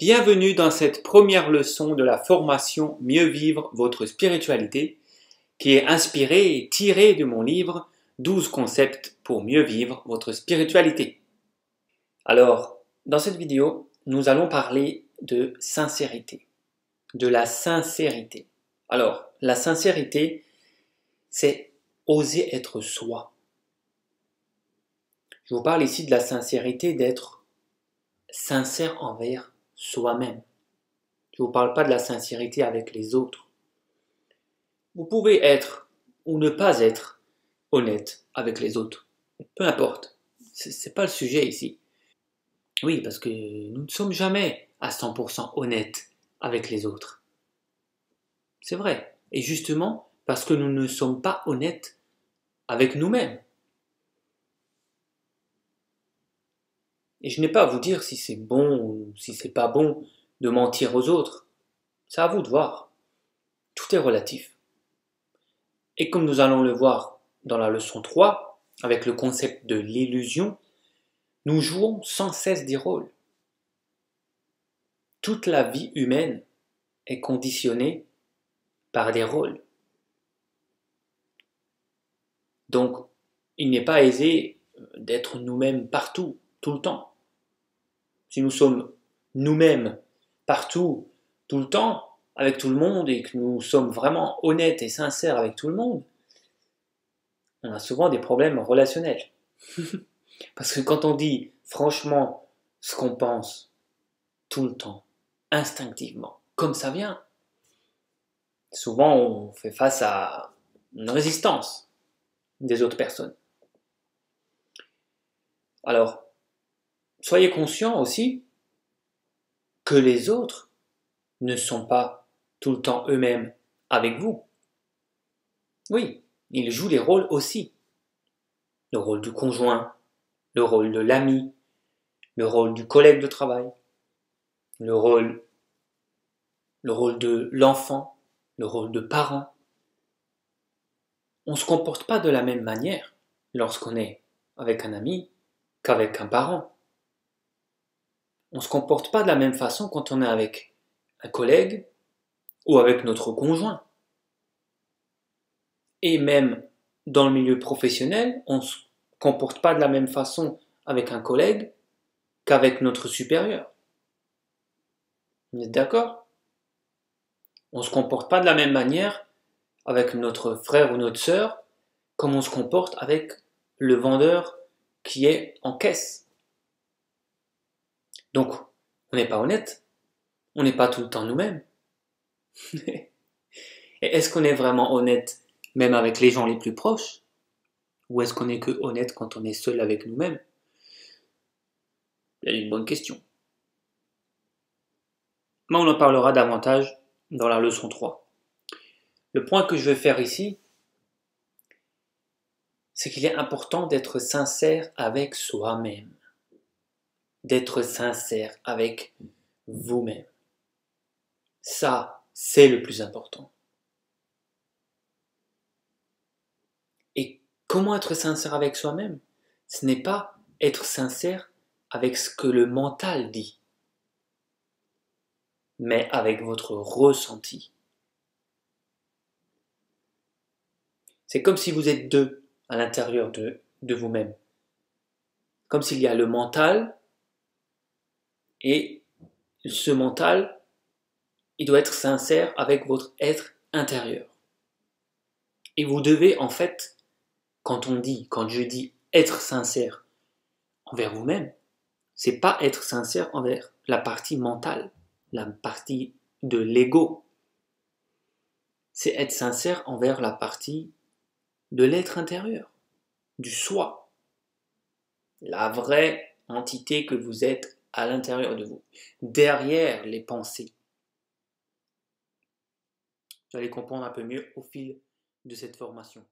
Bienvenue dans cette première leçon de la formation Mieux vivre votre spiritualité qui est inspirée et tirée de mon livre 12 concepts pour mieux vivre votre spiritualité. Alors, dans cette vidéo, nous allons parler de sincérité, de la sincérité. Alors, la sincérité, c'est oser être soi. Je vous parle ici de la sincérité d'être sincère envers soi-même. Je ne vous parle pas de la sincérité avec les autres. Vous pouvez être ou ne pas être honnête avec les autres. Peu importe. C'est pas le sujet ici. Oui, parce que nous ne sommes jamais à 100% honnêtes avec les autres. C'est vrai. Et justement, parce que nous ne sommes pas honnêtes avec nous-mêmes. Et je n'ai pas à vous dire si c'est bon ou si c'est pas bon de mentir aux autres. C'est à vous de voir. Tout est relatif. Et comme nous allons le voir dans la leçon 3, avec le concept de l'illusion, nous jouons sans cesse des rôles. Toute la vie humaine est conditionnée par des rôles. Donc, il n'est pas aisé d'être nous-mêmes partout, tout le temps. Si nous sommes nous-mêmes partout, tout le temps, avec tout le monde, et que nous sommes vraiment honnêtes et sincères avec tout le monde, on a souvent des problèmes relationnels. Parce que quand on dit franchement ce qu'on pense tout le temps, instinctivement, comme ça vient, souvent on fait face à une résistance des autres personnes. Alors, soyez conscients aussi que les autres ne sont pas tout le temps eux-mêmes avec vous. Oui, ils jouent des rôles aussi. Le rôle du conjoint, le rôle de l'ami, le rôle du collègue de travail, le rôle de l'enfant, le rôle de parent. On ne se comporte pas de la même manière lorsqu'on est avec un ami qu'avec un parent. On ne se comporte pas de la même façon quand on est avec un collègue ou avec notre conjoint. Et même dans le milieu professionnel, on ne se comporte pas de la même façon avec un collègue qu'avec notre supérieur. Vous êtes d'accord? On ne se comporte pas de la même manière avec notre frère ou notre sœur comme on se comporte avec le vendeur qui est en caisse. Donc, on n'est pas honnête, on n'est pas tout le temps nous-mêmes. Et est-ce qu'on est vraiment honnête même avec les gens les plus proches? Ou est-ce qu'on est que honnête quand on est seul avec nous-mêmes? C'est une bonne question. Mais on en parlera davantage dans la leçon 3. Le point que je veux faire ici, c'est qu'il est important d'être sincère avec soi-même. D'être sincère avec vous-même. Ça, c'est le plus important. Et comment être sincère avec soi-même? Ce n'est pas être sincère avec ce que le mental dit, mais avec votre ressenti. C'est comme si vous êtes deux à l'intérieur de vous-même. Comme s'il y a le mental, et ce mental, il doit être sincère avec votre être intérieur. Et vous devez en fait, quand je dis être sincère envers vous-même, c'est pas être sincère envers la partie mentale, la partie de l'ego. C'est être sincère envers la partie de l'être intérieur, du soi, la vraie entité que vous êtes à l'intérieur de vous, derrière les pensées. Vous allez comprendre un peu mieux au fil de cette formation.